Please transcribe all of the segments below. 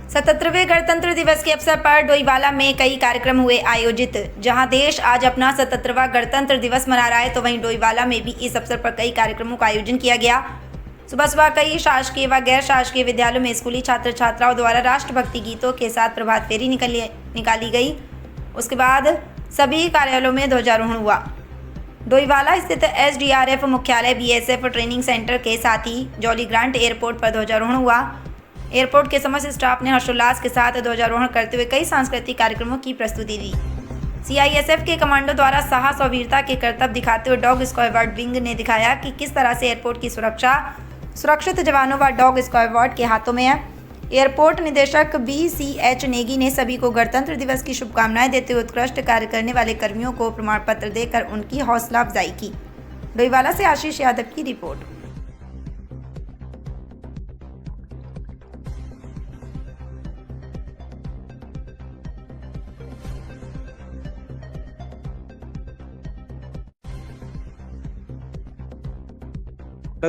77वें गणतंत्र दिवस के अवसर पर डोईवाला में कई कार्यक्रम हुए आयोजित। जहां देश आज अपना 77वां गणतंत्र दिवस मना रहा है, तो वहीं डोईवाला में भी इस अवसर पर कई कार्यक्रमों का आयोजन किया गया। सुबह सुबह कई शासकीय व गैर शासकीय विद्यालयों में स्कूली छात्र छात्राओं द्वारा राष्ट्रभक्ति गीतों के साथ प्रभात फेरी निकाली गई। उसके बाद सभी कार्यालयों में ध्वजारोहण हुआ। डोईवाला स्थित SDRF मुख्यालय, BSF ट्रेनिंग सेंटर के साथ ही जॉली ग्रांट एयरपोर्ट पर ध्वजारोहण हुआ। एयरपोर्ट के समस्त स्टाफ ने हर्षोल्लास के साथ ध्वजारोहण करते हुए कई सांस्कृतिक कार्यक्रमों की प्रस्तुति दी। CISF के कमांडो द्वारा साहस और वीरता के करतब दिखाते हुए डॉग स्क्वाड विंग ने दिखाया कि किस तरह से एयरपोर्ट की सुरक्षा सुरक्षित जवानों व डॉग स्क्वाड के हाथों में है। एयरपोर्ट निदेशक BCH नेगी ने सभी को गणतंत्र दिवस की शुभकामनाएं देते हुए उत्कृष्ट कार्य करने वाले कर्मियों को प्रमाण पत्र देकर उनकी हौसला अफजाई की। डोईवाला से आशीष यादव की रिपोर्ट।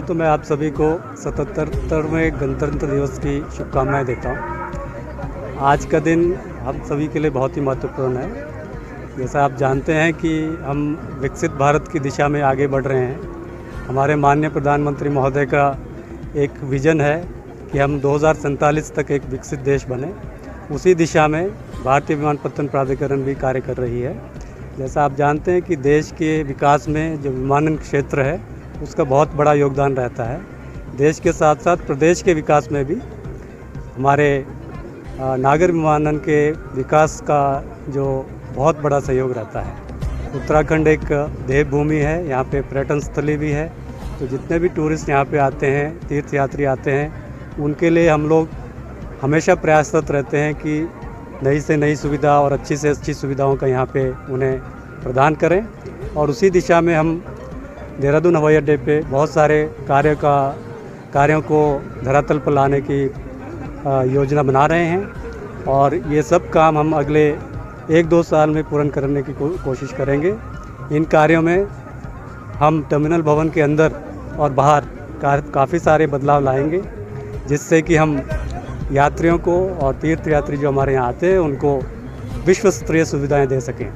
तो मैं आप सभी को 77वें गणतंत्र दिवस की शुभकामनाएं देता हूं। आज का दिन हम सभी के लिए बहुत ही महत्वपूर्ण है। जैसा आप जानते हैं कि हम विकसित भारत की दिशा में आगे बढ़ रहे हैं। हमारे माननीय प्रधानमंत्री महोदय का एक विज़न है कि हम 2047 तक एक विकसित देश बने। उसी दिशा में भारतीय विमानपत्तन प्राधिकरण भी कार्य कर रही है। जैसा आप जानते हैं कि देश के विकास में जो विमानन क्षेत्र है उसका बहुत बड़ा योगदान रहता है। देश के साथ साथ प्रदेश के विकास में भी हमारे नागर विमानन के विकास का जो बहुत बड़ा सहयोग रहता है। उत्तराखंड एक देवभूमि है, यहाँ पे पर्यटन स्थली भी है। तो जितने भी टूरिस्ट यहाँ पे आते हैं, तीर्थयात्री आते हैं, उनके लिए हम लोग हमेशा प्रयासरत रहते हैं कि नई से नई सुविधा और अच्छी से अच्छी सुविधाओं का यहाँ पे उन्हें प्रदान करें। और उसी दिशा में हम देहरादून हवाई अड्डे पे बहुत सारे कार्यों को धरातल पर लाने की योजना बना रहे हैं। और ये सब काम हम अगले 1-2 साल में पूर्ण करने की कोशिश करेंगे। इन कार्यों में हम टर्मिनल भवन के अंदर और बाहर काफ़ी सारे बदलाव लाएंगे, जिससे कि हम यात्रियों को और तीर्थयात्री जो हमारे यहाँ आते हैं उनको विश्व स्तरीय सुविधाएँ दे सकें।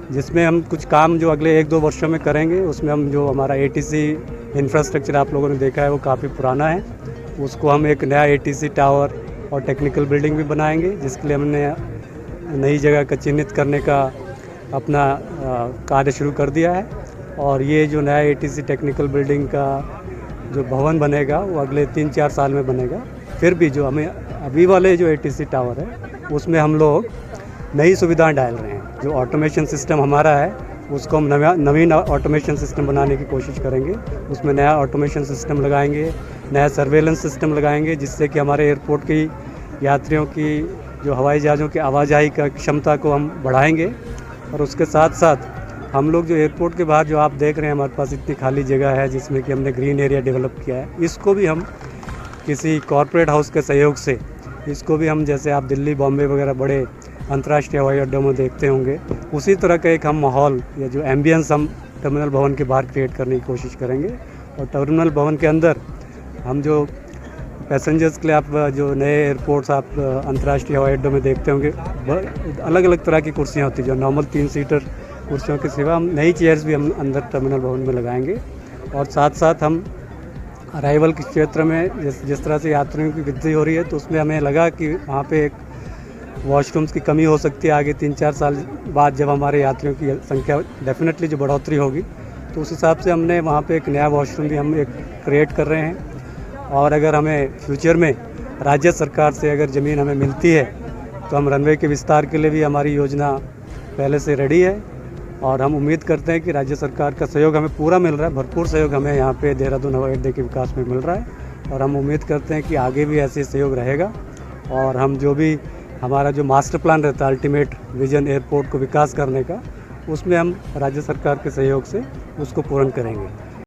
जिसमें हम कुछ काम जो अगले 1-2 वर्षों में करेंगे, उसमें हम जो हमारा ATC इंफ्रास्ट्रक्चर आप लोगों ने देखा है वो काफ़ी पुराना है। उसको हम एक नया ATC टावर और टेक्निकल बिल्डिंग भी बनाएंगे, जिसके लिए हमने नई जगह का चिन्हित करने का अपना कार्य शुरू कर दिया है। और ये जो नया ATC टेक्निकल बिल्डिंग का जो भवन बनेगा वो अगले 3-4 साल में बनेगा। फिर भी जो हमें अभी वाले जो ATC टावर है उसमें हम लोग नई सुविधाएं डाल रहे हैं। जो ऑटोमेशन सिस्टम हमारा है उसको हम नवीन ऑटोमेशन सिस्टम बनाने की कोशिश करेंगे। उसमें नया ऑटोमेशन सिस्टम लगाएंगे, नया सर्वेलेंस सिस्टम लगाएंगे, जिससे कि हमारे एयरपोर्ट की यात्रियों की जो हवाई जहाज़ों की आवाजाही का क्षमता को हम बढ़ाएंगे। और उसके साथ साथ हम लोग जो एयरपोर्ट के बाहर जो आप देख रहे हैं, हमारे पास इतनी खाली जगह है जिसमें कि हमने ग्रीन एरिया डेवलप किया है, इसको भी हम किसी कॉरपोरेट हाउस के सहयोग से इसको भी हम, जैसे आप दिल्ली, बॉम्बे वगैरह बड़े अंतर्राष्ट्रीय हवाई अड्डों में देखते होंगे, उसी तरह का एक हम माहौल या जो एम्बियंस हम टर्मिनल भवन के बाहर क्रिएट करने की कोशिश करेंगे। और टर्मिनल भवन के अंदर हम जो पैसेंजर्स के लिए आप जो नए एयरपोर्ट्स आप अंतर्राष्ट्रीय हवाई अड्डों में देखते होंगे, अलग अलग तरह की कुर्सियाँ होती हैं। जो नॉर्मल 3 सीटर कुर्सियों के सिवा हम नई चेयर्स भी हम अंदर टर्मिनल भवन में लगाएंगे। और साथ साथ हम अराइवल के क्षेत्र में जिस तरह से यात्रियों की वृद्धि हो रही है, तो उसमें हमें लगा कि वहाँ पे एक वॉशरूम्स की कमी हो सकती है आगे 3-4 साल बाद, जब हमारे यात्रियों की संख्या डेफिनेटली जो बढ़ोतरी होगी, तो उस हिसाब से हमने वहाँ पे एक नया वॉशरूम भी हम एक क्रिएट कर रहे हैं। और अगर हमें फ्यूचर में राज्य सरकार से अगर ज़मीन हमें मिलती है, तो हम रनवे के विस्तार के लिए भी हमारी योजना पहले से रेडी है। और हम उम्मीद करते हैं कि राज्य सरकार का सहयोग हमें पूरा मिल रहा है, भरपूर सहयोग हमें यहाँ पे देहरादून हवाई अड्डे के विकास में मिल रहा है। और हम उम्मीद करते हैं कि आगे भी ऐसे सहयोग रहेगा। और हम जो भी हमारा जो मास्टर प्लान रहता है, अल्टीमेट विजन एयरपोर्ट को विकास करने का, उसमें हम राज्य सरकार के सहयोग से उसको पूर्ण करेंगे।